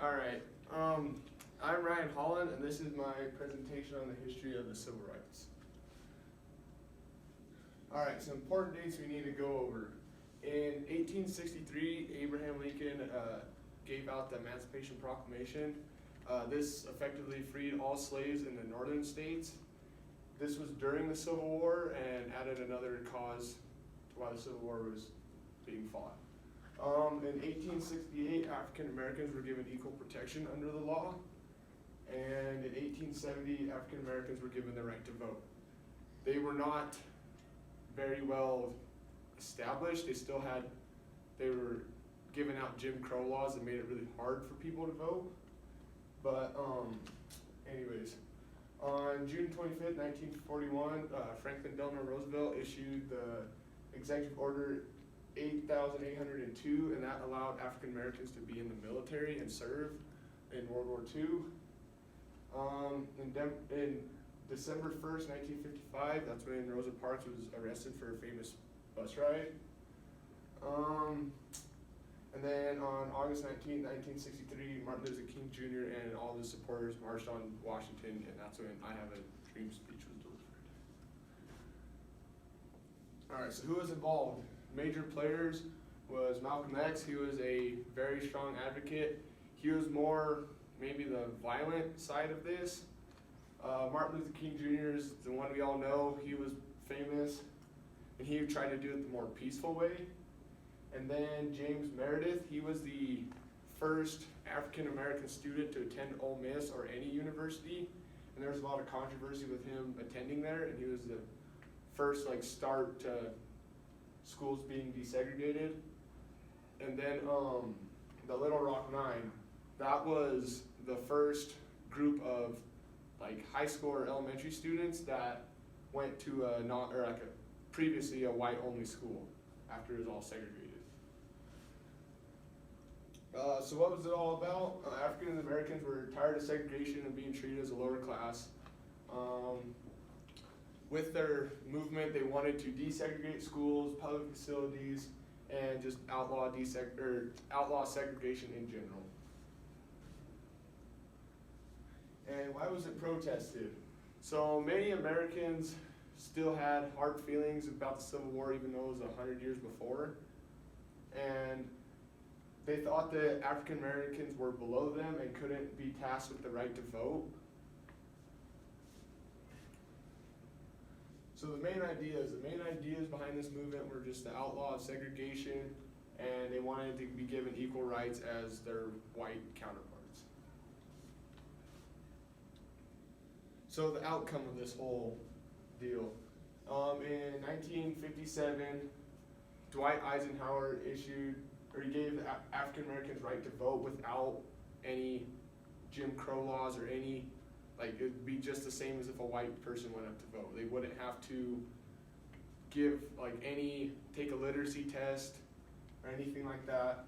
All right. I'm Ryan Holland, and this is my presentation on the history of the civil rights. All right, some important dates we need to go over. In 1863, Abraham Lincoln gave out the Emancipation Proclamation. This effectively freed all slaves in the northern states. This was during the Civil War and added another cause to why the Civil War was being fought. In 1868, African Americans were given equal protection under the law, and in 1870, African Americans were given the right to vote. They were not very well established. They were giving out Jim Crow laws that made it really hard for people to vote. But anyways, on June 25th, 1941, Franklin Delano Roosevelt issued the Executive Order 8,802, and that allowed African Americans to be in the military and serve in World War II. In December 1st, 1955, that's when Rosa Parks was arrested for a famous bus ride. And then on August 19th, 1963, Martin Luther King Jr. and all his supporters marched on Washington, and that's when I Have a Dream speech was delivered. All right, so who was involved? Major players was Malcolm X. He was a very strong advocate. He was more maybe the violent side of this. Martin Luther King Jr. is the one we all know. He was famous, and he tried to do it the more peaceful way. And then James Meredith, he was the first African American student to attend Ole Miss or any university, and there was a lot of controversy with him attending there, and he was the first start to schools being desegregated. And then the Little Rock Nine, that was the first group of high school or elementary students that went to previously a white only school after it was all segregated. So what was it all about? African Americans were tired of segregation and being treated as a lower class. With their movement, they wanted to desegregate schools, public facilities, and just outlaw segregation in general. And why was it protested? So many Americans still had hard feelings about the Civil War, even though it was 100 years before. And they thought that African Americans were below them and couldn't be tasked with the right to vote. So the main ideas behind this movement were just the outlaw of segregation, and they wanted to be given equal rights as their white counterparts. So the outcome of this whole deal. In 1957, Dwight Eisenhower he gave the African Americans right to vote without any Jim Crow laws or any, it would be just the same as if a white person went up to vote. They wouldn't have to take a literacy test or anything like that.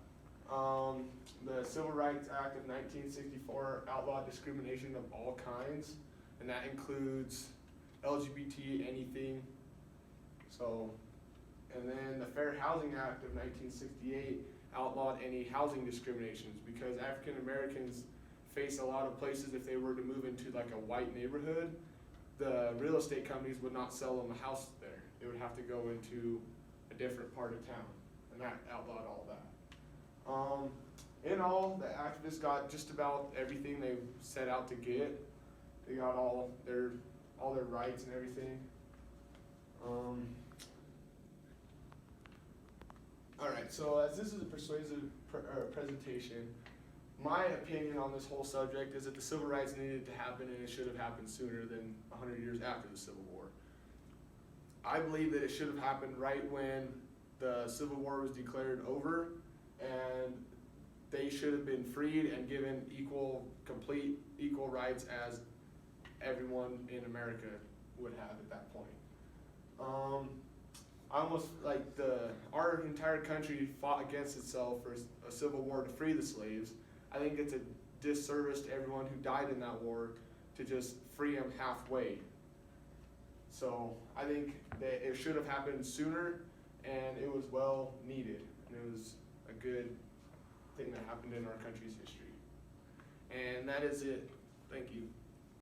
The Civil Rights Act of 1964 outlawed discrimination of all kinds, and that includes LGBT, anything. And then the Fair Housing Act of 1968 outlawed any housing discriminations, because African Americans face a lot of places. If they were to move into a white neighborhood, the real estate companies would not sell them a house there. They would have to go into a different part of town, and that outlawed all that. In all, the activists got just about everything they set out to get. They got all their rights and everything. Alright, so as this is a persuasive presentation, my opinion on this whole subject is that the civil rights needed to happen, and it should have happened sooner than 100 years after the Civil War. I believe that it should have happened right when the Civil War was declared over, and they should have been freed and given complete equal rights as everyone in America would have at that point. Our entire country fought against itself for a civil war to free the slaves. I think it's a disservice to everyone who died in that war to just free them halfway. So I think that it should have happened sooner, and it was well needed, and it was a good thing that happened in our country's history. that is it. Thank you.